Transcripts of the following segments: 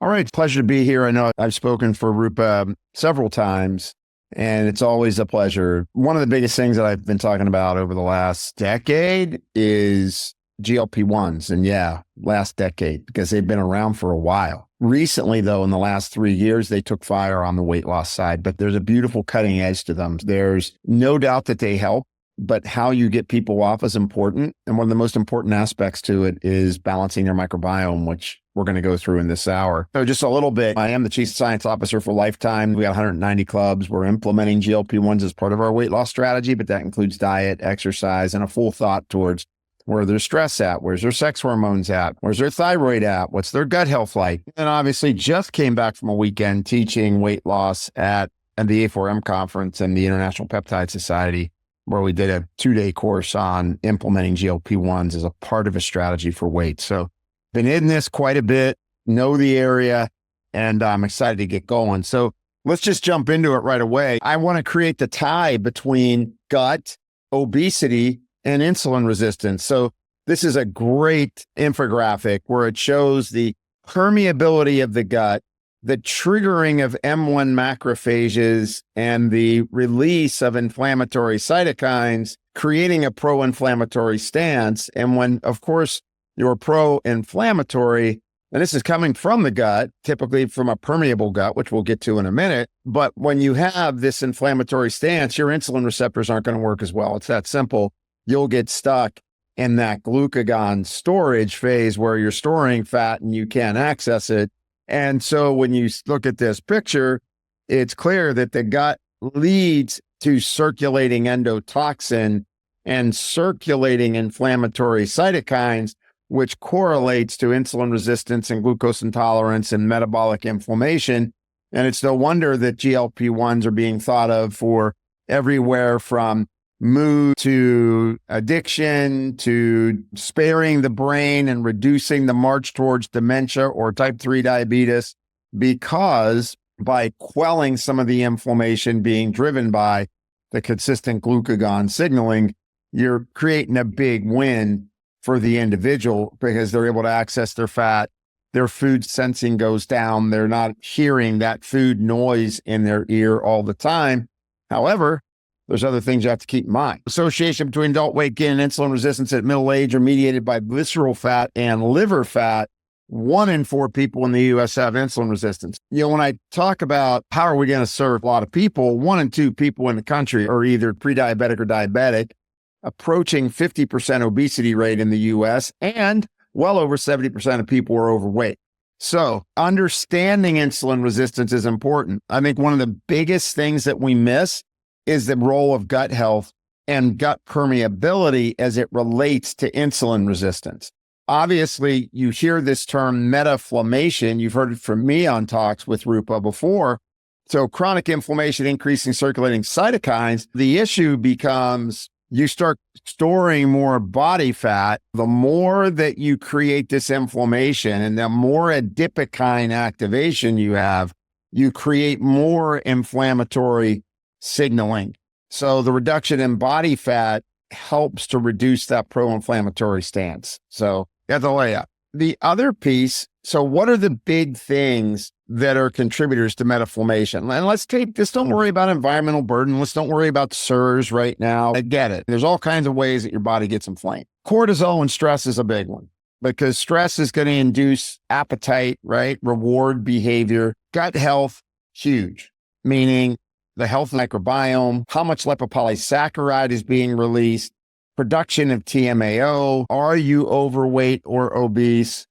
All right. Pleasure to be here. I know I've spoken for Rupa several times, and it's always a pleasure. One of the biggest things that I've been talking about over the last decade is GLP-1s. And yeah, last decade, because they've been around for a while. Recently, though, in the last 3 years, they took fire on the weight loss side, but there's a beautiful cutting edge to them. There's no doubt that they help, but how you get people off is important. And one of the most important aspects to it is balancing their microbiome, which we're going to go through in this hour. So just a little bit, I am the Chief Science Officer for Lifetime. We got 190 clubs. We're implementing GLP-1s as part of our weight loss strategy, but that includes diet, exercise, and a full thought towards where their stress at, where's their sex hormones at, where's their thyroid at, what's their gut health like. And obviously just came back from a weekend teaching weight loss at the A4M conference and the International Peptide Society, where we did a 2-day course on implementing GLP-1s as a part of a strategy for weight. So been in this quite a bit, know the area, and I'm excited to get going. So let's just jump into it right away. I want to create the tie between gut, obesity, and insulin resistance. So this is a great infographic where it shows the permeability of the gut, the triggering of M1 macrophages, and the release of inflammatory cytokines, creating a pro-inflammatory stance. And when, of course, you're pro-inflammatory, and this is coming from the gut, typically from a permeable gut, which we'll get to in a minute. But when you have this inflammatory stance, your insulin receptors aren't going to work as well. It's that simple. You'll get stuck in that glucagon storage phase where you're storing fat and you can't access it. And so when you look at this picture, it's clear that the gut leads to circulating endotoxin and circulating inflammatory cytokines, which correlates to insulin resistance and glucose intolerance and metabolic inflammation. And it's no wonder that GLP-1s are being thought of for everywhere from mood to addiction to sparing the brain and reducing the march towards dementia or type 3 diabetes, because by quelling some of the inflammation being driven by the consistent glucagon signaling, you're creating a big win for the individual because they're able to access their fat. Their food sensing goes down. They're not hearing that food noise in their ear all the time. However, there's other things you have to keep in mind. Association between adult weight gain and insulin resistance at middle age are mediated by visceral fat and liver fat. 1 in 4 people in the U.S. have insulin resistance. When I talk about how are we going to serve a lot of people, 1 in 2 people in the country are either pre-diabetic or diabetic, approaching 50% obesity rate in the U.S., and well over 70% of people are overweight. So understanding insulin resistance is important. I think one of the biggest things that we miss is the role of gut health and gut permeability as it relates to insulin resistance. Obviously, you hear this term metaflammation. You've heard it from me on talks with Rupa before. So chronic inflammation, increasing circulating cytokines. The issue becomes you start storing more body fat. The more that you create this inflammation and the more adipokine activation you have, you create more inflammatory signaling. So the reduction in body fat helps to reduce that pro-inflammatory stance. So that's the layout. The other piece, so what are the big things that are contributors to metaflammation? And let's take this, don't worry about environmental burden. Let's don't worry about SIRS right now. I get it. There's all kinds of ways that your body gets inflamed. Cortisol and stress is a big one because stress is going to induce appetite, right? Reward behavior. Gut health, huge, meaning the health of the microbiome, how much lipopolysaccharide is being released, production of TMAO. Are you overweight or obese?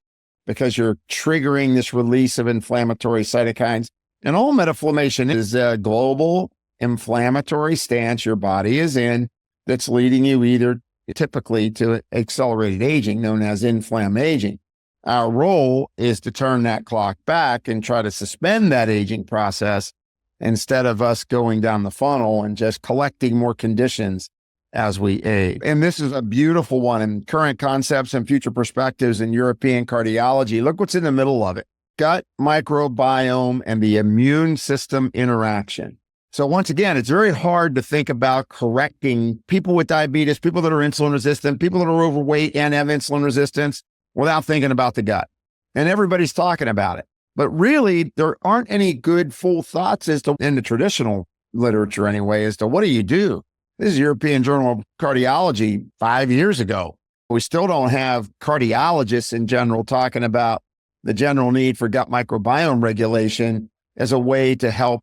Because you're triggering this release of inflammatory cytokines. And all metaflammation is a global inflammatory stance your body is in that's leading you either typically to accelerated aging, known as inflammaging. Our role is to turn that clock back and try to suspend that aging process instead of us going down the funnel and just collecting more conditions as we age. And this is a beautiful one in current concepts and future perspectives in European cardiology. Look what's in the middle of it. Gut microbiome and the immune system interaction. So once again, it's very hard to think about correcting people with diabetes, people that are insulin resistant, people that are overweight and have insulin resistance without thinking about the gut. And everybody's talking about it. But really, there aren't any good full thoughts as to, in the traditional literature anyway, as to what do you do? This is European Journal of Cardiology 5 years ago. We still don't have cardiologists in general talking about the general need for gut microbiome regulation as a way to help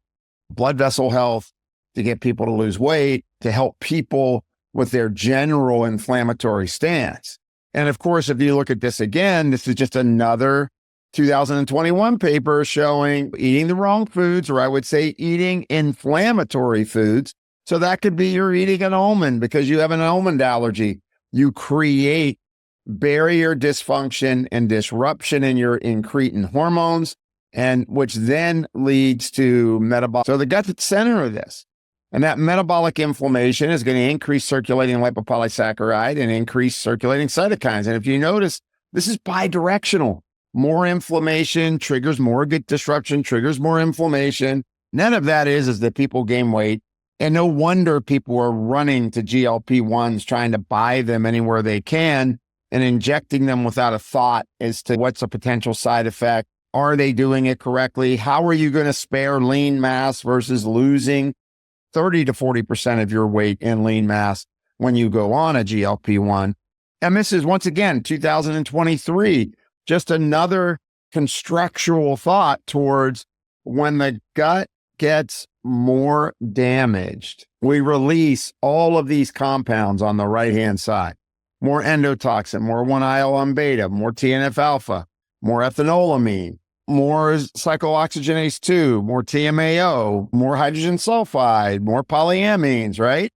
blood vessel health, to get people to lose weight, to help people with their general inflammatory stance. And of course, if you look at this again, this is just another 2021 paper showing eating the wrong foods, or I would say eating inflammatory foods. So that could be you're eating an almond because you have an almond allergy. You create barrier dysfunction and disruption in your incretin hormones, and which then leads to metabolic. So the gut's at the center of this. And that metabolic inflammation is going to increase circulating lipopolysaccharide and increase circulating cytokines. And if you notice, this is bidirectional. More inflammation triggers more gut disruption, triggers more inflammation. None of that is that people gain weight. And no wonder people are running to GLP-1s, trying to buy them anywhere they can and injecting them without a thought as to what's a potential side effect. Are they doing it correctly? How are you going to spare lean mass versus losing 30 to 40% of your weight in lean mass when you go on a GLP-1? And this is, once again, 2023, just another constructual thought towards when the gut gets more damaged, we release all of these compounds on the right-hand side. More endotoxin, more 1-IL-1 more TNF-alpha, more ethanolamine, more cyclooxygenase 2, more TMAO, more hydrogen sulfide, more polyamines, right?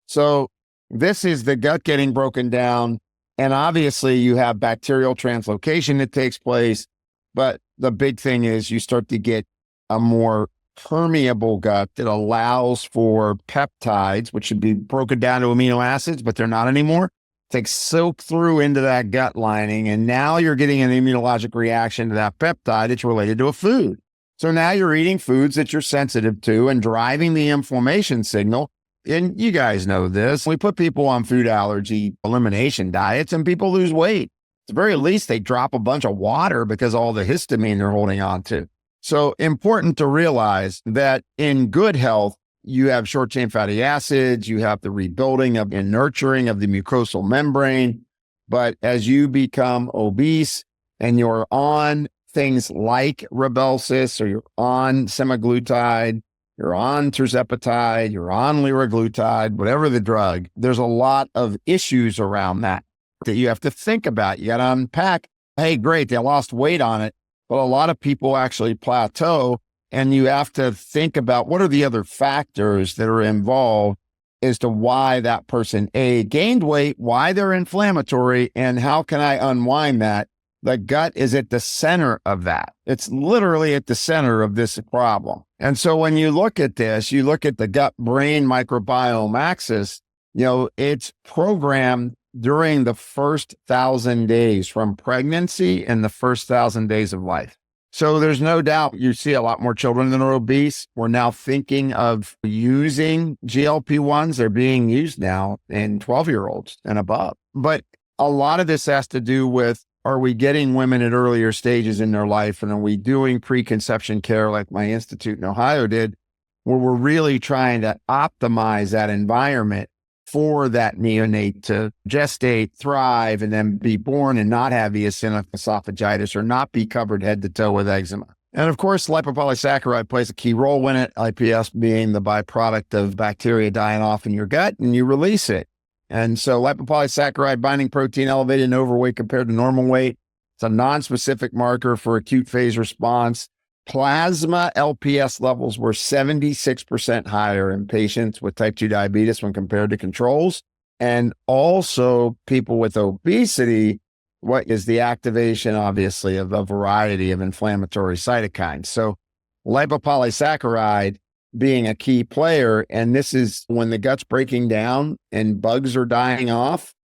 So this is the gut getting broken down. And obviously you have bacterial translocation that takes place. But the big thing is you start to get a more permeable gut that allows for peptides, which should be broken down to amino acids, but they're not anymore. They soak through into that gut lining. And now you're getting an immunologic reaction to that peptide. It's related to a food. So now you're eating foods that you're sensitive to and driving the inflammation signal. And you guys know this. We put people on food allergy elimination diets and people lose weight. At the very least, they drop a bunch of water because of all the histamine they're holding on to. So important to realize that in good health, you have short chain fatty acids, you have the rebuilding of and nurturing of the mucosal membrane. But as you become obese and you're on things like Rybelsus, or you're on semaglutide, you're on tirzepatide, you're on liraglutide, whatever the drug, there's a lot of issues around that you have to think about. You got to unpack, hey, great, they lost weight on it, but a lot of people actually plateau. And you have to think about what are the other factors that are involved as to why that person, A, gained weight, why they're inflammatory, and how can I unwind that? The gut is at the center of that. It's literally at the center of this problem. And so when you look at this, you look at the gut-brain microbiome axis, it's programmed during the first 1,000 days from pregnancy and the first 1,000 days of life. So there's no doubt you see a lot more children that are obese. We're now thinking of using GLP-1s. They're being used now in 12-year-olds and above. But a lot of this has to do with, are we getting women at earlier stages in their life? And are we doing preconception care like my institute in Ohio did, where we're really trying to optimize that environment for that neonate to gestate, thrive, and then be born and not have eosinophilic esophagitis or not be covered head to toe with eczema. And of course, lipopolysaccharide plays a key role in it, IPS being the byproduct of bacteria dying off in your gut, and you release it. And so lipopolysaccharide binding protein elevated in overweight compared to normal weight. It's a non-specific marker for acute phase response. Plasma LPS levels were 76% higher in patients with type 2 diabetes when compared to controls. And also people with obesity, what is the activation, obviously, of a variety of inflammatory cytokines. So lipopolysaccharide being a key player, and this is when the gut's breaking down and bugs are dying off,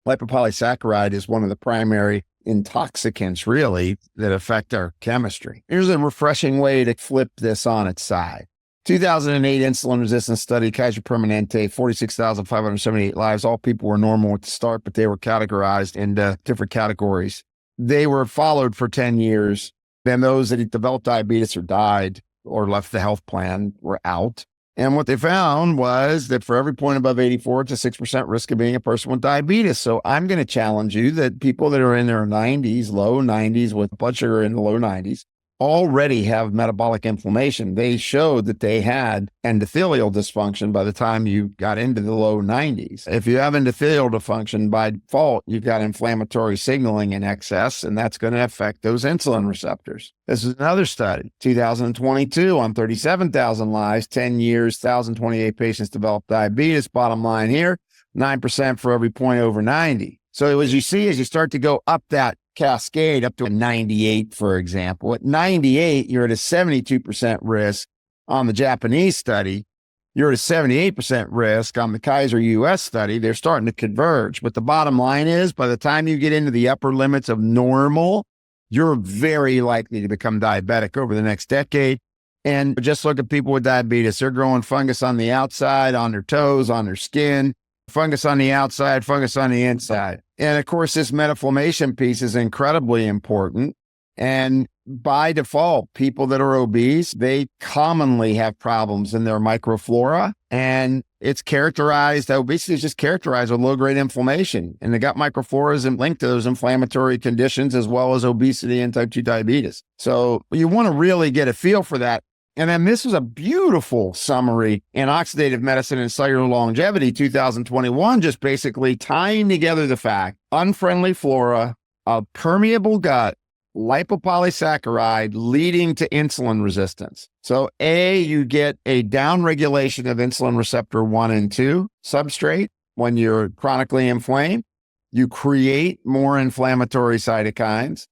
lipopolysaccharide is one of the primary intoxicants, really, that affect our chemistry. Here's a refreshing way to flip this on its side. 2008 insulin resistance study, Kaiser Permanente, 46,578 lives. All people were normal at the start, but they were categorized into different categories. They were followed for 10 years. Then those that developed diabetes or died or left the health plan were out. And what they found was that for every point above 84, it's a 6% risk of being a person with diabetes. So I'm going to challenge you that people that are in their 90s, low 90s, with blood sugar in the low 90s, already have metabolic inflammation. They showed that they had endothelial dysfunction by the time you got into the low 90s. If you have endothelial dysfunction, by default, you've got inflammatory signaling in excess, and that's going to affect those insulin receptors. This is another study, 2022 on 37,000 lives, 10 years, 1,028 patients developed diabetes. Bottom line here, 9% for every point over 90. So as you see, as you start to go up that cascade up to a 98, for example, at 98, you're at a 72% risk on the Japanese study. You're at a 78% risk on the Kaiser US study. They're starting to converge. But the bottom line is, by the time you get into the upper limits of normal, you're very likely to become diabetic over the next decade. And just look at people with diabetes. They're growing fungus on the outside, on their toes, on their skin, fungus on the outside, fungus on the inside. And of course, this metaflammation piece is incredibly important. And by default, people that are obese, they commonly have problems in their microflora. And it's characterized, obesity is just characterized with low-grade inflammation. And the gut microflora is linked to those inflammatory conditions as well as obesity and type 2 diabetes. So you want to really get a feel for that. And then this was a beautiful summary in Oxidative Medicine and Cellular Longevity 2021, just basically tying together the fact, unfriendly flora, a permeable gut, lipopolysaccharide leading to insulin resistance. So you get a downregulation of insulin receptor 1 and 2 substrate when you're chronically inflamed. You create more inflammatory cytokines.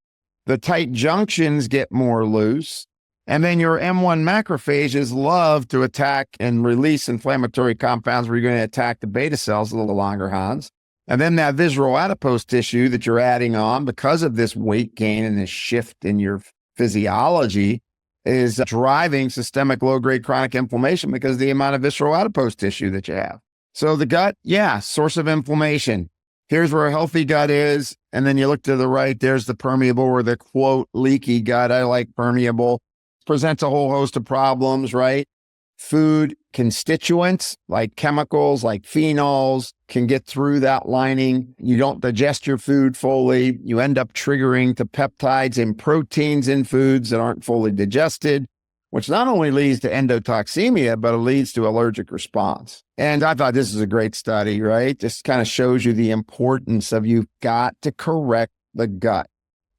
The tight junctions get more loose. And then your M1 macrophages love to attack and release inflammatory compounds where you're going to attack the beta cells, the Langerhans. And then that visceral adipose tissue that you're adding on because of this weight gain and this shift in your physiology is driving systemic low-grade chronic inflammation because of the amount of visceral adipose tissue that you have. So the gut, source of inflammation. Here's where a healthy gut is. And then you look to the right, there's the permeable or the quote leaky gut. I like permeable. Presents a whole host of problems, right? Food constituents like chemicals, like phenols can get through that lining. You don't digest your food fully. You end up triggering to peptides and proteins in foods that aren't fully digested, which not only leads to endotoxemia, but it leads to allergic response. And I thought this is a great study, right? This kind of shows you the importance of you've got to correct the gut.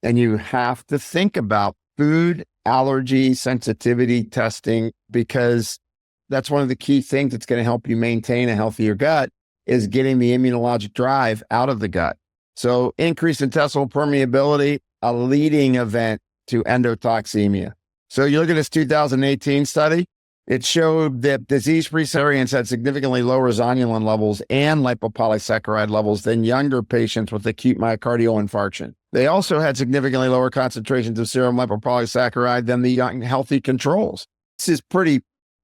And you have to think about food allergy sensitivity testing, because that's one of the key things that's going to help you maintain a healthier gut is getting the immunologic drive out of the gut. So increased intestinal permeability, a leading event to endotoxemia. So you look at this 2018 study, it showed that disease-free variants had significantly lower zonulin levels and lipopolysaccharide levels than younger patients with acute myocardial infarction. They also had significantly lower concentrations of serum lipopolysaccharide than the young, healthy controls. This is pretty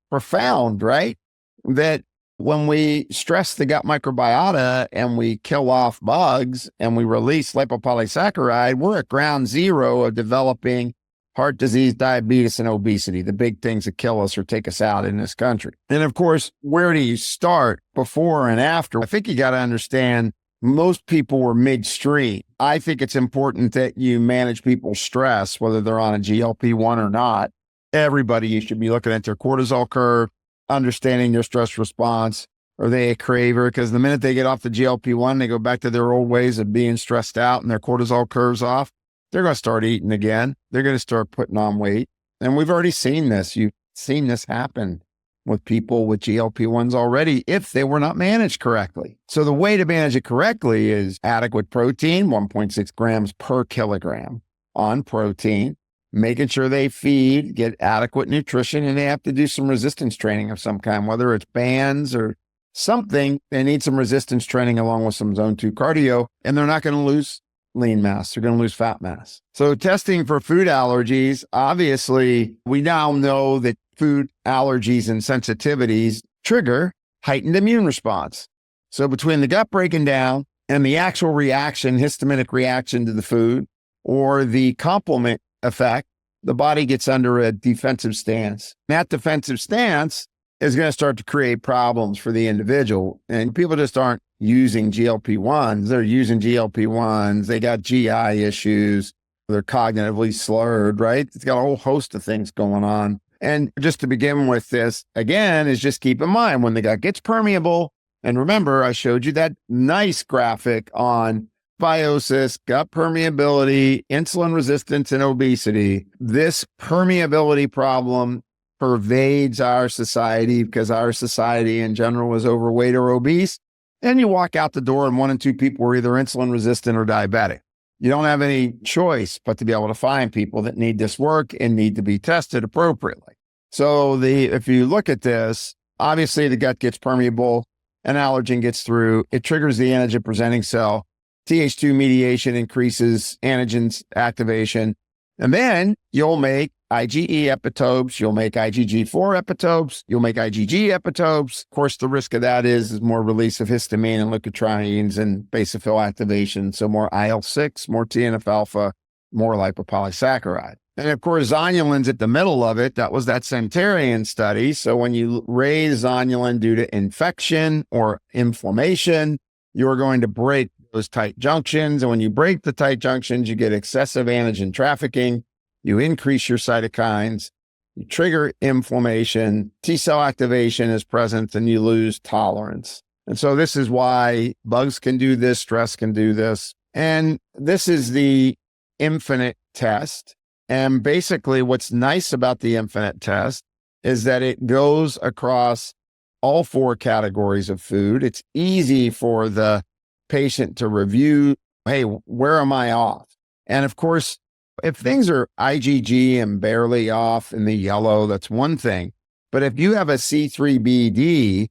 profound, right? That when we stress the gut microbiota and we kill off bugs and we release lipopolysaccharide, we're at ground zero of developing heart disease, diabetes, and obesity, the big things that kill us or take us out in this country. And of course, where do you start before and after? I think you got to understand most people were midstream. I think it's important that you manage people's stress, whether they're on a GLP-1 or not. Everybody, you should be looking at their cortisol curve, understanding their stress response. Are they a craver? Because the minute they get off the GLP-1, they go back to their old ways of being stressed out and their cortisol curves off. They're going to start eating again. They're going to start putting on weight. And we've already seen this. You've seen this happen with people with GLP-1s already if they were not managed correctly. So the way to manage it correctly is adequate protein, 1.6 grams per kilogram on protein, making sure they feed, get adequate nutrition, and they have to do some resistance training of some kind, whether it's bands or something. They need some resistance training along with some zone 2 cardio, and they're not going to lose lean mass. They're going to lose fat mass. So testing for food allergies, obviously, we now know that food allergies and sensitivities trigger heightened immune response. So between the gut breaking down and the actual reaction, histaminic reaction to the food, or the complement effect the body gets under a defensive stance. That defensive stance is going to start to create problems for the individual. And people just aren't using GLP-1s. They're using GLP-1s. They got GI issues. They're cognitively slurred, right? It's got a whole host of things going on. And just to begin with this, again, is just keep in mind when the gut gets permeable, and remember, I showed you that nice graphic on biosis, gut permeability, insulin resistance, and obesity. This permeability problem pervades our society because our society in general is overweight or obese. And you walk out the door and 1 in 2 people are either insulin resistant or diabetic. You don't have any choice but to be able to find people that need this work and need to be tested appropriately. So if you look at this, obviously the gut gets permeable, an allergen gets through, it triggers the antigen presenting cell. Th2 mediation increases antigens activation. And then you'll make IgE epitopes, you'll make IgG4 epitopes, you'll make IgG epitopes. Of course, the risk of that is more release of histamine and leukotrienes and basophil activation. So more IL-6, more TNF-alpha, more lipopolysaccharide. And of course, zonulin's at the middle of it. That was that Centurion study. So when you raise zonulin due to infection or inflammation, you're going to break those tight junctions. And when you break the tight junctions, you get excessive antigen trafficking. You increase your cytokines, you trigger inflammation, T cell activation is present, and you lose tolerance. And so this is why bugs can do this, stress can do this. And this is the infinite test. And basically what's nice about the infinite test is that it goes across all 4 categories of food. It's easy for the patient to review, hey, where am I off? And of course, if things are IgG and barely off in the yellow, that's one thing. But if you have a C3BD,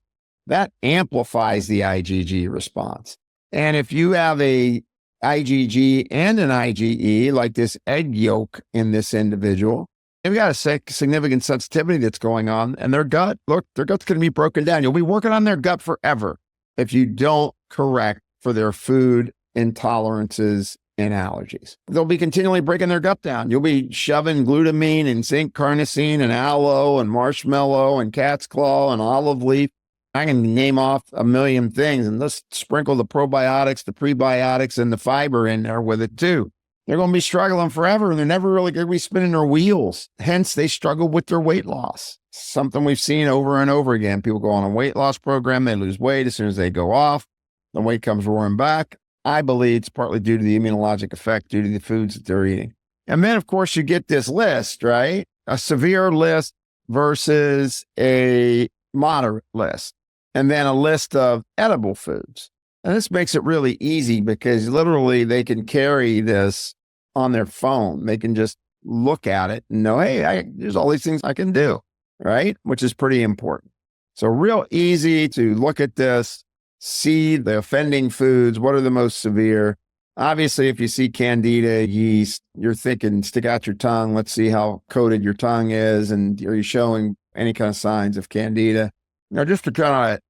that amplifies the IgG response. And if you have a IgG and an IgE, like this egg yolk in this individual, they've got a significant sensitivity that's going on, and their gut, look, their gut's going to be broken down. You'll be working on their gut forever if you don't correct for their food intolerances and allergies. They'll be continually breaking their gut down. You'll be shoving glutamine and zinc carnosine and aloe and marshmallow and cat's claw and olive leaf. I can name off a million things, and let's sprinkle the probiotics, the prebiotics, and the fiber in there with it too. They're going to be struggling forever, and they're never really going to be spinning their wheels. Hence, they struggle with their weight loss. Something we've seen over and over again. People go on a weight loss program, they lose weight. As soon as they go off, the weight comes roaring back. I believe it's partly due to the immunologic effect, due to the foods that they're eating. And then, of course, you get this list, right? A severe list versus a moderate list, and then a list of edible foods. And this makes it really easy because literally they can carry this on their phone. They can just look at it and know, hey, there's all these things I can do, right? Which is pretty important. So real easy to look at this, see the offending foods. What are the most severe? Obviously, if you see candida yeast, you're thinking, stick out your tongue. Let's see how coated your tongue is. And are you showing any kind of signs of candida? Now, just to kind of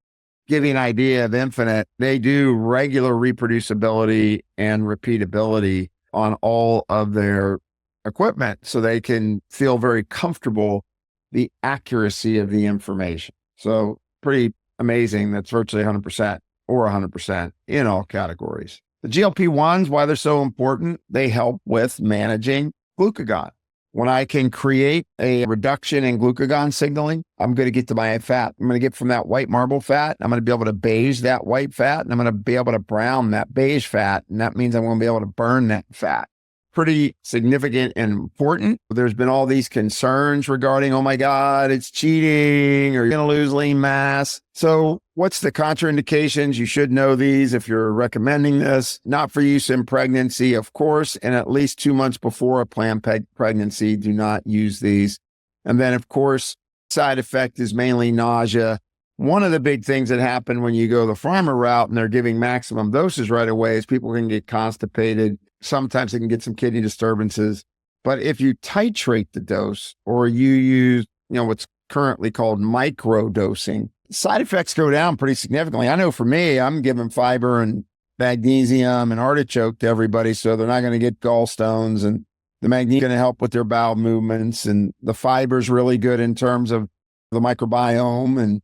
give you an idea of Infinite, they do regular reproducibility and repeatability on all of their equipment so they can feel very comfortable the accuracy of the information. So pretty amazing. That's virtually 100% or 100% in all categories. The GLP-1s, why they're so important, they help with managing glucagon. When I can create a reduction in glucagon signaling, I'm going to get to my fat. I'm going to get from that white marble fat. I'm going to be able to beige that white fat, and I'm going to be able to brown that beige fat. And that means I'm going to be able to burn that fat. Pretty significant and important. There's been all these concerns regarding, oh my God, it's cheating, or you're going to lose lean mass. So what's the contraindications? You should know these if you're recommending this. Not for use in pregnancy, of course, and at least 2 months before a planned pregnancy, do not use these. And then, of course, side effect is mainly nausea. One of the big things that happen when you go the farmer route and they're giving maximum doses right away is people can get constipated. Sometimes they can get some kidney disturbances. But if you titrate the dose or you use, what's currently called micro dosing, side effects go down pretty significantly. I know for me, I'm giving fiber and magnesium and artichoke to everybody so they're not going to get gallstones and The magnesium is going to help with their bowel movements, and the fiber is really good in terms of the microbiome. And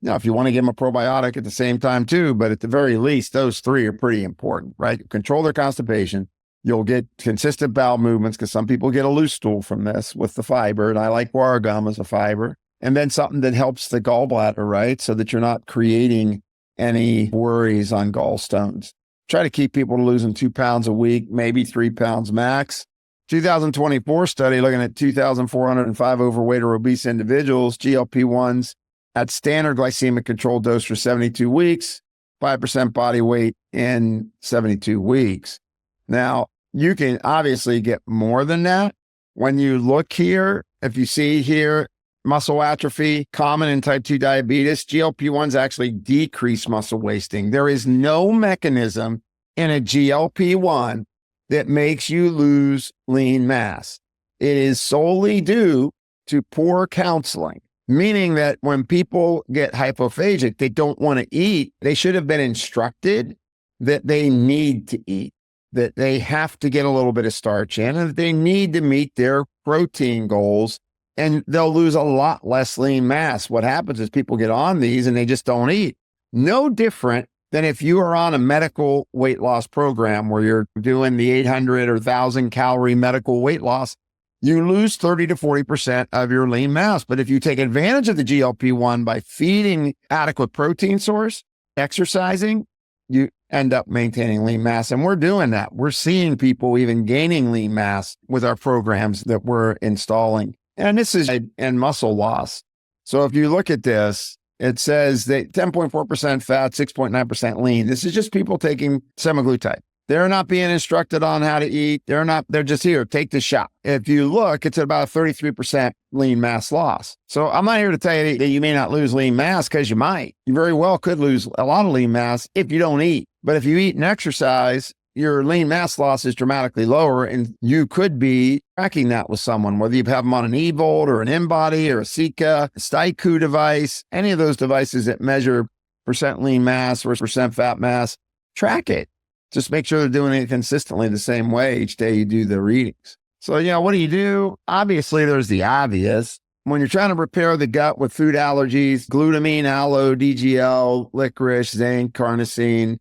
if you want to give them a probiotic at the same time too, but at the very least, those three are pretty important, right? Control their constipation. You'll get consistent bowel movements because some people get a loose stool from this with the fiber. And I like guar gum as a fiber. And then something that helps the gallbladder, right? So that you're not creating any worries on gallstones. Try to keep people to losing 2 pounds a week, maybe 3 pounds max. 2024 study looking at 2,405 overweight or obese individuals, GLP-1s at standard glycemic control dose for 72 weeks, 5% body weight in 72 weeks. Now, you can obviously get more than that. When you look here, if you see here, muscle atrophy, common in type 2 diabetes, GLP-1s actually decrease muscle wasting. There is no mechanism in a GLP-1 that makes you lose lean mass. It is solely due to poor counseling, meaning that when people get hypophagic, they don't want to eat. They should have been instructed that they need to eat, that they have to get a little bit of starch in, and that they need to meet their protein goals, and they'll lose a lot less lean mass. What happens is people get on these and they just don't eat. No different than if you are on a medical weight loss program where you're doing the 800 or 1,000 calorie medical weight loss, you lose 30 to 40% of your lean mass. But if you take advantage of the GLP-1 by feeding adequate protein source, exercising, you end up maintaining lean mass. And we're doing that. We're seeing people even gaining lean mass with our programs that we're installing. And this is in muscle loss. So if you look at this, it says that 10.4% fat, 6.9% lean. This is just people taking semaglutide. They're not being instructed on how to eat. They're just here, take the shot. If you look, it's at about 33% lean mass loss. So I'm not here to tell you that you may not lose lean mass, because you might. You very well could lose a lot of lean mass if you don't eat. But if you eat and exercise, your lean mass loss is dramatically lower, and you could be tracking that with someone, whether you have them on an eVolt or an InBody or a Sika, a Staiku device, any of those devices that measure percent lean mass or percent fat mass, track it. Just make sure they're doing it consistently the same way each day you do the readings. So, what do? Obviously, there's the obvious. When you're trying to repair the gut with food allergies, glutamine, aloe, DGL, licorice, zinc, carnosine,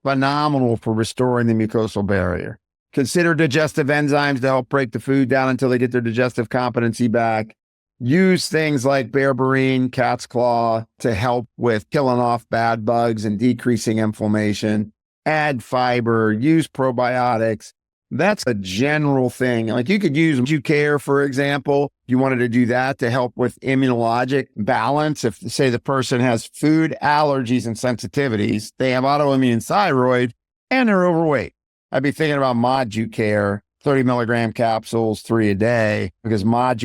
phenomenal for restoring the mucosal barrier. Consider digestive enzymes to help break the food down until they get their digestive competency back. Use things like berberine, cat's claw to help with killing off bad bugs and decreasing inflammation. Add fiber, use probiotics. That's a general thing. Like you could use Care, for example. You wanted to do that to help with immunologic balance. If, say, the person has food allergies and sensitivities, they have autoimmune thyroid, and they're overweight, I'd be thinking about Care, 30 milligram capsules, 3 a day, because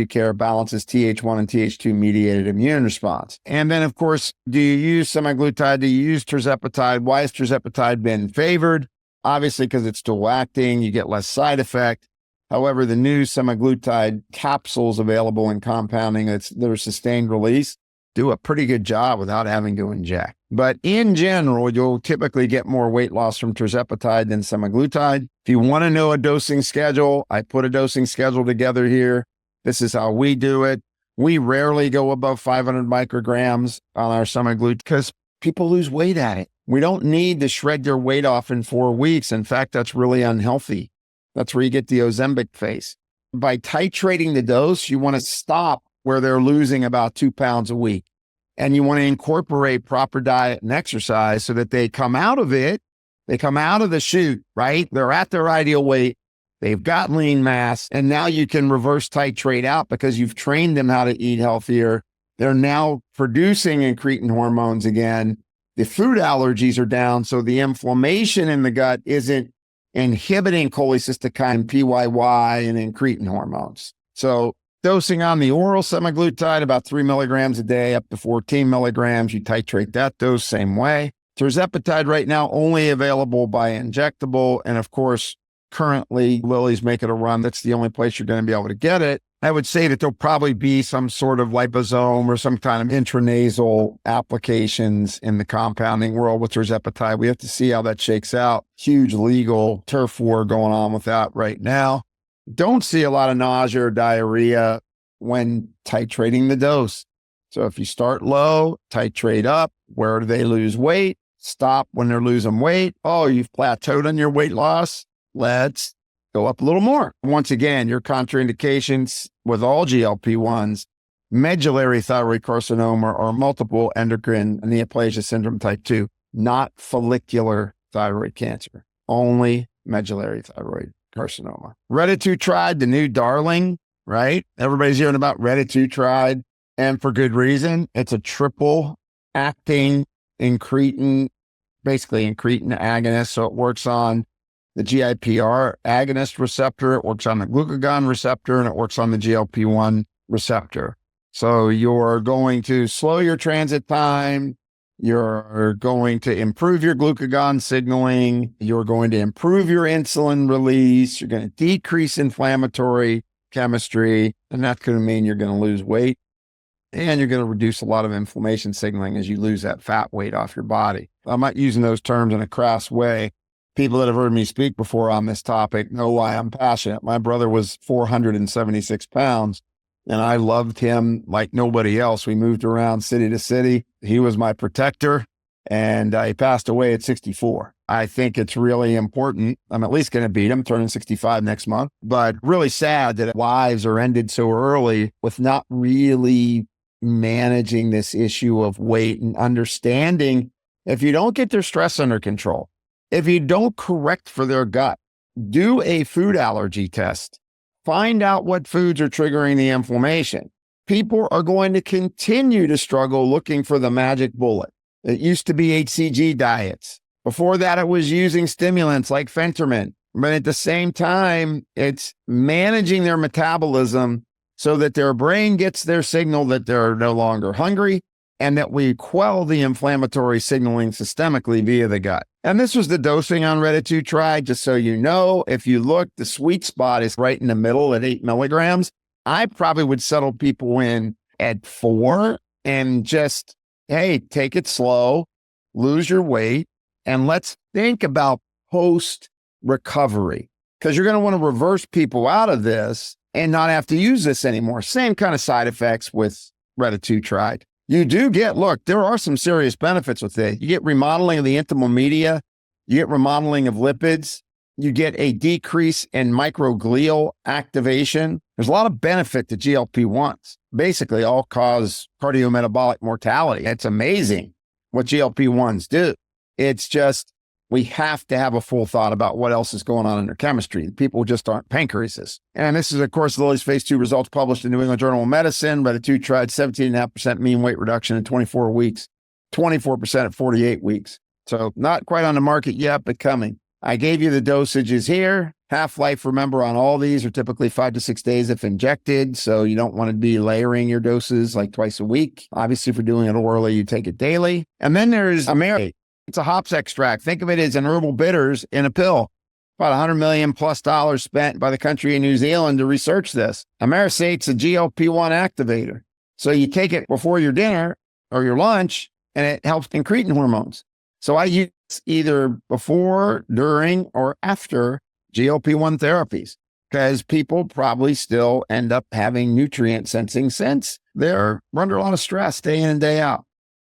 Care balances TH1 and TH2 mediated immune response. And then, of course, do you use semaglutide? Do you use tirzepatide? Why has tirzepatide been favored? Obviously, because it's dual acting, you get less side effect. However, the new semaglutide capsules available in compounding, they're sustained release, do a pretty good job without having to inject. But in general, you'll typically get more weight loss from tirzepatide than semaglutide. If you want to know a dosing schedule, I put a dosing schedule together here. This is how we do it. We rarely go above 500 micrograms on our semaglutide because people lose weight at it. We don't need to shred their weight off in 4 weeks. In fact, that's really unhealthy. That's where you get the Ozempic face. By titrating the dose, you want to stop where they're losing about 2 pounds a week. And you want to incorporate proper diet and exercise so that they come out of it. They come out of the chute, right? They're at their ideal weight. They've got lean mass. And now you can reverse titrate out because you've trained them how to eat healthier. They're now producing incretin hormones again. The food allergies are down. So the inflammation in the gut isn't inhibiting cholecystokine, PYY, and incretin hormones. So dosing on the oral semaglutide, about 3 milligrams a day, up to 14 milligrams. You titrate that dose same way. Tirzepatide right now only available by injectable. And of course, currently Lilly's making a run. That's the only place you're going to be able to get it. I would say that there'll probably be some sort of liposome or some kind of intranasal applications in the compounding world with tirzepatide. We have to see how that shakes out. Huge legal turf war going on with that right now. Don't see a lot of nausea or diarrhea when titrating the dose. So if you start low, titrate up. Where do they lose weight? Stop when they're losing weight. Oh, you've plateaued on your weight loss. Let's go up a little more. Once again, your contraindications with all GLP-1s, medullary thyroid carcinoma or multiple endocrine neoplasia syndrome type 2, not follicular thyroid cancer, only medullary thyroid carcinoma. Retatrutide, the new darling, right? Everybody's hearing about retatrutide, and for good reason. It's a triple acting incretin, basically incretin agonist. So it works on the GIPR agonist receptor, it works on the glucagon receptor, and it works on the GLP-1 receptor. So you're going to slow your transit time. You're going to improve your glucagon signaling. You're going to improve your insulin release. You're going to decrease inflammatory chemistry. And that's going to mean you're going to lose weight. And you're going to reduce a lot of inflammation signaling as you lose that fat weight off your body. I'm not using those terms in a crass way. People that have heard me speak before on this topic know why I'm passionate. My brother was 476 pounds. And I loved him like nobody else. We moved around city to city. He was my protector, and he passed away at 64. I think it's really important. I'm at least going to beat him, turning 65 next month. But really sad that lives are ended so early with not really managing this issue of weight and understanding if you don't get their stress under control, if you don't correct for their gut, do a food allergy test. Find out what foods are triggering the inflammation. People are going to continue to struggle looking for the magic bullet. It used to be HCG diets. Before that, it was using stimulants like phentermine. But at the same time, it's managing their metabolism so that their brain gets their signal that they're no longer hungry and that we quell the inflammatory signaling systemically via the gut. And this was the dosing on retatrutide, just so you know. If you look, the sweet spot is right in the middle at 8 milligrams. I probably would settle people in at 4 and just, hey, take it slow, lose your weight, and let's think about post-recovery. Because you're going to want to reverse people out of this and not have to use this anymore. Same kind of side effects with retatrutide. You do get, look, there are some serious benefits with it. You get remodeling of the intimal media. You get remodeling of lipids. You get a decrease in microglial activation. There's a lot of benefit to GLP-1s. Basically, all cause cardiometabolic mortality. It's amazing what GLP-1s do. It's just, we have to have a full thought about what else is going on in their chemistry. People just aren't pancreases. And this is, of course, Lilly's phase 2 results published in New England Journal of Medicine. Retatrutide, 17.5% mean weight reduction in 24 weeks, 24% at 48 weeks. So not quite on the market yet, but coming. I gave you the dosages here. Half-life, remember, on all these are typically 5 to 6 days if injected. So you don't want to be layering your doses like twice a week. Obviously, if you're doing it orally, you take it daily. And then there's Amarasate. It's a hops extract. Think of it as an herbal bitters in a pill. About $100 million plus spent by the country of New Zealand to research this. Amarasate's a GLP-1 activator. So you take it before your dinner or your lunch, and it helps incretin hormones. So I use either before, during, or after GLP-1 therapies, because people probably still end up having nutrient sensing since they're under a lot of stress day in and day out.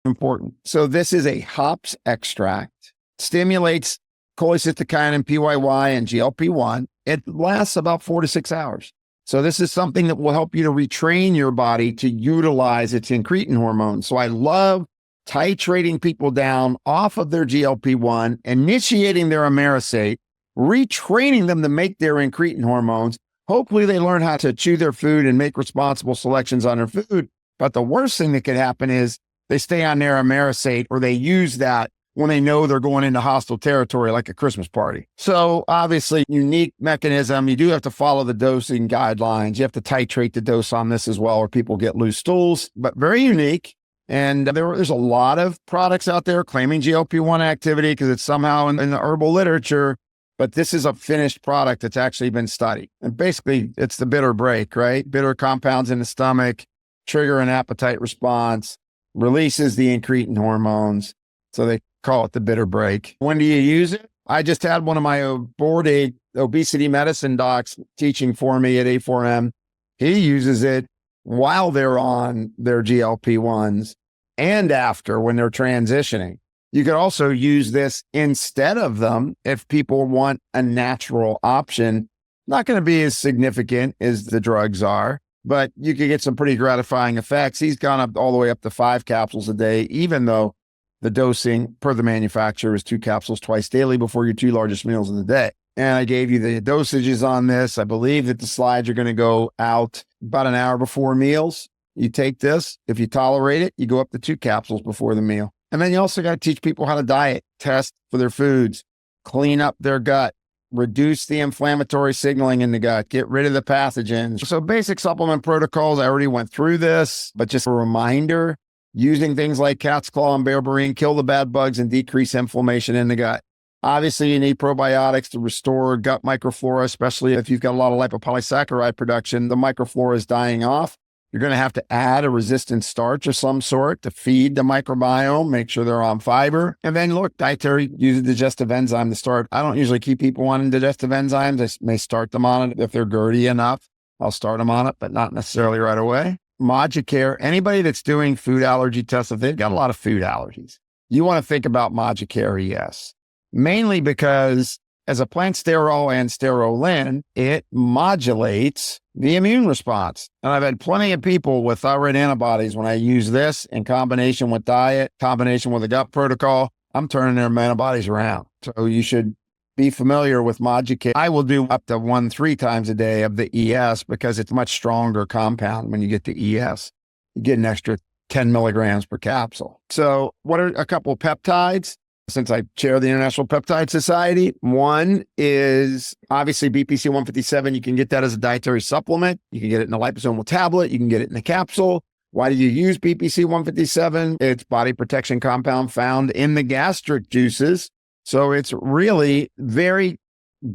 Important. So this is a hops extract, stimulates cholecystokinin, PYY, and GLP-1. It lasts about 4 to 6 hours. So this is something that will help you to retrain your body to utilize its incretin hormones. So I love titrating people down off of their GLP-1, initiating their Amarasate, retraining them to make their incretin hormones. Hopefully they learn how to chew their food and make responsible selections on their food. But the worst thing that could happen is they stay on their Amarasate, or they use that when they know they're going into hostile territory, like a Christmas party. So obviously, unique mechanism. You do have to follow the dosing guidelines. You have to titrate the dose on this as well, or people get loose stools, but very unique. And there's a lot of products out there claiming GLP-1 activity because it's somehow in the herbal literature, but this is a finished product that's actually been studied. And basically, it's the bitter break, right? Bitter compounds in the stomach trigger an appetite response, releases the incretin hormones. So they call it the bitter break. When do you use it? I just had one of my board obesity medicine docs teaching for me at A4M. He uses it while they're on their GLP-1s and after when they're transitioning. You could also use this instead of them if people want a natural option. Not going to be as significant as the drugs are, but you could get some pretty gratifying effects. He's gone up all the way up to 5 capsules a day, even though the dosing per the manufacturer is 2 capsules twice daily before your 2 largest meals of the day. And I gave you the dosages on this. I believe that the slides are going to go out about an hour before meals. You take this. If you tolerate it, you go up to 2 capsules before the meal. And then you also got to teach people how to diet, test for their foods, clean up their gut, reduce the inflammatory signaling in the gut, get rid of the pathogens. So basic supplement protocols, I already went through this, but just a reminder, using things like cat's claw and berberine, kill the bad bugs and decrease inflammation in the gut. Obviously, you need probiotics to restore gut microflora, especially if you've got a lot of lipopolysaccharide production. The microflora is dying off. You're going to have to add a resistant starch of some sort to feed the microbiome, make sure they're on fiber. And then look, dietary, use a digestive enzyme to start. I don't usually keep people on digestive enzymes. I may start them on it if they're girty enough. I'll start them on it, but not necessarily right away. Modicare, anybody that's doing food allergy tests, if they've got a lot of food allergies, you want to think about Modicare ES, mainly because as a plant sterol and sterolin, it modulates the immune response. And I've had plenty of people with thyroid antibodies when I use this in combination with diet, combination with a gut protocol, I'm turning their antibodies around. So you should be familiar with Modicare. I will do up to 1-3 times a day of the ES because it's a much stronger compound when you get to ES. You get an extra 10 milligrams per capsule. So what are a couple of peptides? Since I chair the International Peptide Society, one is obviously BPC 157. You can get that as a dietary supplement. You can get it in a liposomal tablet. You can get it in a capsule. Why do you use BPC 157? It's body protection compound found in the gastric juices. So it's really very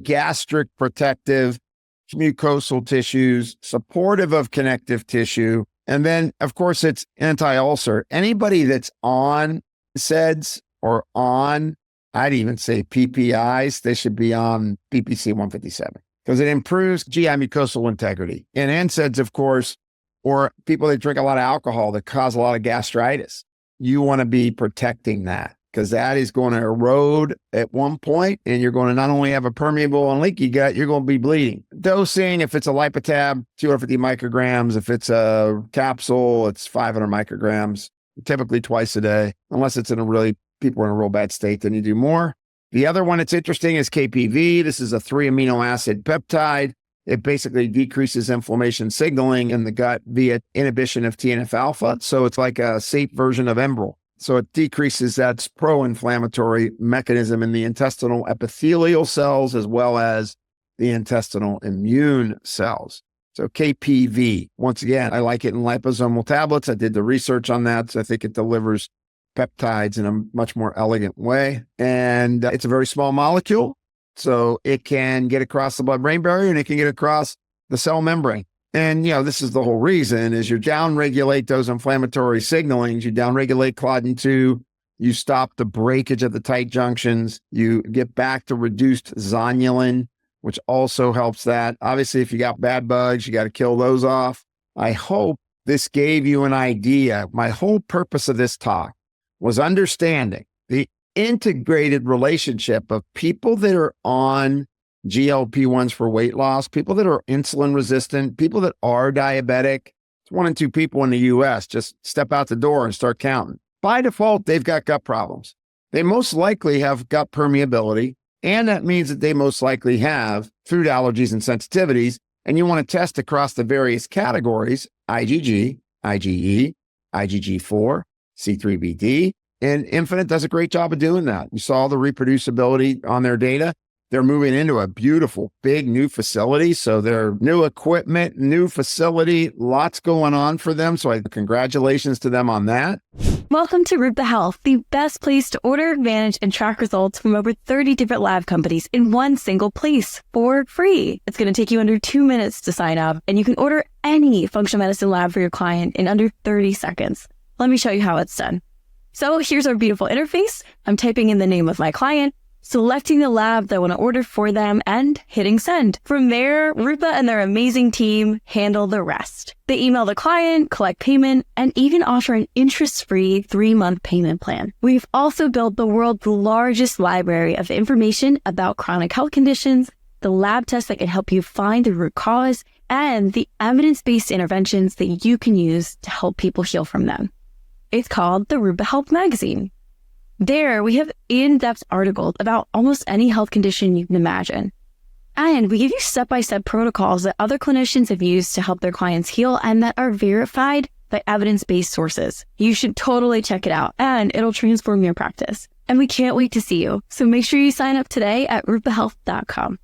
gastric protective, mucosal tissues, supportive of connective tissue. And then, of course, it's anti-ulcer. Anybody that's on SEDS or on, I'd even say PPIs, they should be on BPC 157 because it improves GI mucosal integrity. And NSAIDs, of course, or people that drink a lot of alcohol that cause a lot of gastritis, you want to be protecting that because that is going to erode at one point and you're going to not only have a permeable and leaky gut, you're going to be bleeding. Dosing, if it's a lipotab, 250 micrograms. If it's a capsule, it's 500 micrograms, typically twice a day, unless it's people are in a real bad state, then you do more. The other one that's interesting is KPV. This is a 3 amino acid peptide. It basically decreases inflammation signaling in the gut via inhibition of TNF alpha. So it's like a safe version of Enbrel. So it decreases that pro-inflammatory mechanism in the intestinal epithelial cells as well as the intestinal immune cells. So KPV, once again, I like it in liposomal tablets. I did the research on that. So I think it delivers peptides in a much more elegant way. And it's a very small molecule. So it can get across the blood-brain barrier and it can get across the cell membrane. And, this is the whole reason is you downregulate those inflammatory signalings. You downregulate Claudin-2. You stop the breakage of the tight junctions. You get back to reduced zonulin, which also helps that. Obviously, if you got bad bugs, you got to kill those off. I hope this gave you an idea. My whole purpose of this talk was understanding the integrated relationship of people that are on GLP-1s for weight loss, people that are insulin resistant, people that are diabetic. It's 1 in 2 people in the US. Just step out the door and start counting. By default, they've got gut problems. They most likely have gut permeability, and that means that they most likely have food allergies and sensitivities. And you want to test across the various categories, IgG, IgE, IgG4, C3BD, and Infinite does a great job of doing that. You saw the reproducibility on their data. They're moving into a beautiful, big new facility. So their new equipment, new facility, lots going on for them. So congratulations to them on that. Welcome to Root the Health, the best place to order, manage, and track results from over 30 different lab companies in one single place for free. It's going to take you under 2 minutes to sign up, and you can order any functional medicine lab for your client in under 30 seconds. Let me show you how it's done. So here's our beautiful interface. I'm typing in the name of my client. selecting the lab that want to order for them, and hitting send. From there, Rupa and their amazing team handle the rest. They email the client, collect payment, and even offer an interest-free 3-month payment plan. We've also built the world's largest library of information about chronic health conditions, the lab tests that can help you find the root cause, and the evidence-based interventions that you can use to help people heal from them. It's called the Rupa Health Magazine. There, we have in-depth articles about almost any health condition you can imagine. And we give you step-by-step protocols that other clinicians have used to help their clients heal and that are verified by evidence-based sources. You should totally check it out, and it'll transform your practice. And we can't wait to see you. So make sure you sign up today at rupahealth.com.